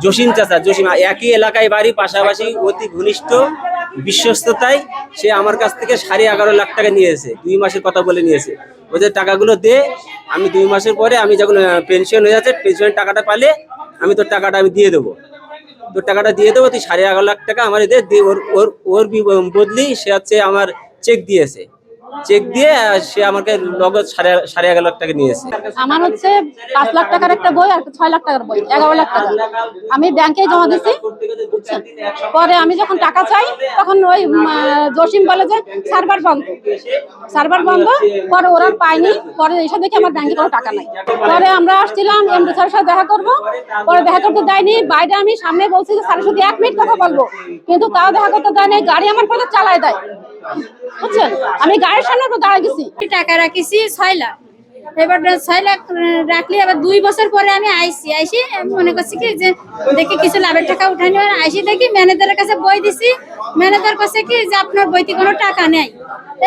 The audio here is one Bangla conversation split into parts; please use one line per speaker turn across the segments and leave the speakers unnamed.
জসিম চাচা, জসিম একই এলাকায় বাড়ি, পাশাপাশি অতি ঘনিষ্ঠ বিশ্বস্ততায় সে আমার কাছ থেকে 11.5 লাখ টাকা নিয়েছে, 2 মাসের কথা বলে নিয়েছে। ওদের টাকাগুলো দে, আমি 2 মাসের পরে আমি যখন পেনশন হয়ে যাচ্ছে, পেনশনের টাকাটা পালে আমি তোর টাকাটা আমি দিয়ে দেবো, তোর টাকাটা দিয়ে দেবো, তুই 11.5 লাখ টাকা আমার দে। ওর ওর ওর বদলি সে হচ্ছে আমার চেক দিয়েছে, চেক দিয়ে সে আমাকে নগদ 11.5 লাখ টাকা নিয়েছে।
আমার হচ্ছে 5 লাখ টাকার একটা বই আর 6 লাখ টাকার বই, 11 লাখ টাকা আমি ব্যাংকে জমা দিছি। পরে আমি যখন টাকা চাই তখন ওই জসিম বলে যে সার্ভার বন্ধ, সার্ভার বন্ধ। পরে ওরা পাইনি, পরে এসে দেখি আমার ব্যাংকে কোনো টাকা নাই। পরে আমরা আসছিলাম এমডি স্যারের সাথে দেখা করবো, পরে দেখা করতে দেয়নি। বাইরে আমি সামনে বলছি যে স্যারের সাথে 1 মিনিট কথা বলবো, কিন্তু তাও দেখা করতে দেয় নাই। গাড়ি আমার পরে চালায় দেয়, বুঝছেন। আমি গাড়ির সামনে দাঁড়ায় গেছি।
টাকা রাখিছি 6 লাখ, এবার 6 লাখ রাখলি। আবার 2 বছর পরে আমি আইসি মনে করছি কি যে দেখি কিছু লাভের টাকা উঠাই নেওয়ার। আইসি দেখি ম্যানেজারের কাছে বই দিছি, ম্যানেজার কাছে কি যে আপনার বইতে কোনো টাকা নেই।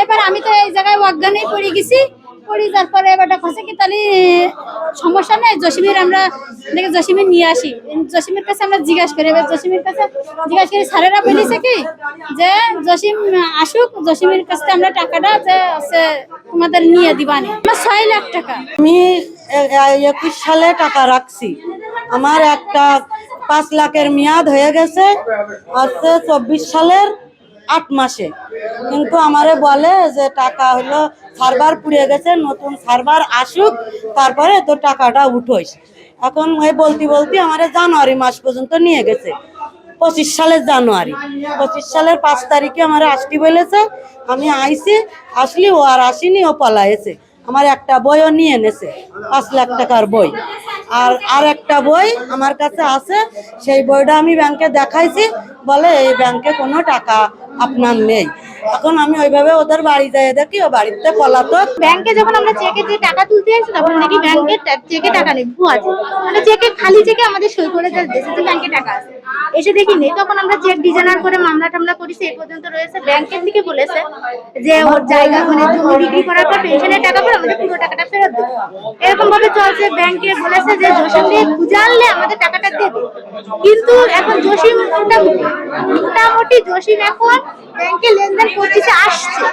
এবার আমি তো এই জায়গায় অজ্ঞানেই পড়ে গেছি। পড়ে যাওয়ার পরে এবারটা কাছে কি তাহলে সমস্যা নেই, জসিমের আমরা জসিমের নিয়ে আসি। জসিমের কাছে আমরা জিজ্ঞাসা করি, এবার জসিমের কাছে জিজ্ঞাসা করি, স্যারেরা বলেছে কি যে জসিম আসুক, জসিমের কাছে আমরা টাকাটা যে তোমাদের নিয়ে দিবানি। আমার 6 লাখ টাকা
আমি 21 সালে টাকা রাখছি। আমার একটা 5 লাখের মেয়াদ হয়ে গেছে হচ্ছে 24 সালের 8 মাসে। কিন্তু আমারে বলে যে টাকা হলো সার্ভার পুড়ে গেছে, নতুন সার্ভার আসুক তারপরে তো টাকাটা উঠোইস। এখন ওই বলতে আমারে জানুয়ারি মাস পর্যন্ত নিয়ে গেছে, 25 সালের জানুয়ারি। 25 সালের 5 তারিখে আমার আসতে বলেছে, আমি আইছি। আসলি ও আর আসেনি, ও পলাইছে। আমার একটা বইও নিয়ে এনেছে, 5 লাখ টাকার বই। আর একটা বই আমার কাছে আছে, সেই বইটা আমি ব্যাংকে দেখাইছি, বলে এই ব্যাংকে কোনো টাকা আপনার নেই। এখন আমি ওইভাবে ওদের বাড়ি যাই, দেখি ও বাড়িতে পলাতক।
ব্যাংকে যখন আমরা চেকে যে টাকা তুলতে আসি তখন দেখি ব্যাংকে চেকে টাকা নেই, ভুয়া আছে। মানে চেকে খালি চেকে আমাদের সই করে দিয়েছে যে ব্যাংকে টাকা আছে, এসে দেখি নেই। তখন আমরা চেক ডিজাইনার করে মামলা টামলা করেছি, এই পর্যন্ত রয়েছে। ব্যাংকের থেকে বলেছে যে ওর জায়গা মানে জমি বিক্রি করার পর পেনশনের টাকা পর আমাদের পুরো টাকাটা ফেরত দেবে। এরকম ভাবে চলছে। ব্যাংকে বলেছে যে জসিমকে খুঁজে আনলে আমাদের টাকাটা দেবে, কিন্তু এখন জসিম মোটামুটি জসিম এখন ব্যাংকে লেনদেন করতেছে, আসছে,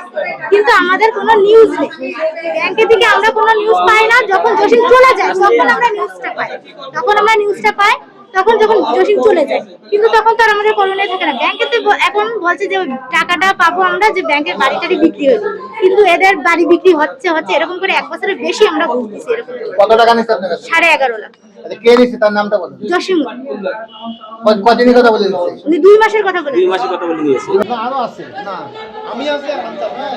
কিন্তু আমাদের কোনো নিউজ নেই। ব্যাংকে থেকে আমরা কোনো নিউজ পাই না। যখন জসিম চলে যায় তখন আমরা নিউজটা পাই, তখন যখন জসিম চলে যায়, কিন্তু তখন তো আর আমাদের করণীয় থাকে না। ব্যাংকে তো এখন বলছে যে টাকাটা পাবো আমরা, যে ব্যাংকের বাড়ি টাড়ি বিক্রি হয়েছে, কিন্তু এদের বাড়ি বিক্রি হচ্ছে এরকম করে 1 বছরের বেশি আমরা ঘুরতেছি। এরকম
কত টাকা নিচ্ছে আপনার কাছে?
11.5 লাখ।
কে দিচ্ছে, তার নামটা বলুন।
জসিম।
কতদিনের কথা বলে দিচ্ছে?
উনি 2 মাসের কথা বলে
2 মাসের কথা বলে নিয়েছে।
না আরো আছে না, আমি আছি আর আনতাম না।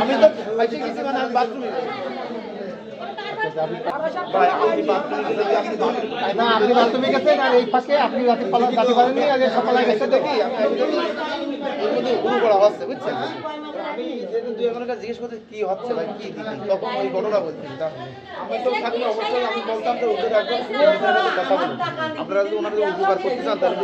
আমি তো বাইরে গেছি, মানে আমি বাথরুমে না, আপনি বাথরুমে গেছেন আর এই ফাঁকে আপনি রাতে পালা গাড়ি পারেননি, আর সকালে গেছে দেখি গুরু করা হচ্ছে, বুঝছেন। আমি যেদিন 2 ঘন্টা জিজ্ঞেস করতে কি হচ্ছে ভাই, কি দিদি, তখন ওই ঘটনা বলছি। আমি তো থাকলে অবশ্যই আমি বলতাম যে ওদের একদম কথা বলুন, আপনারা যদি ওনাদের উপকার করতে চান তাহলে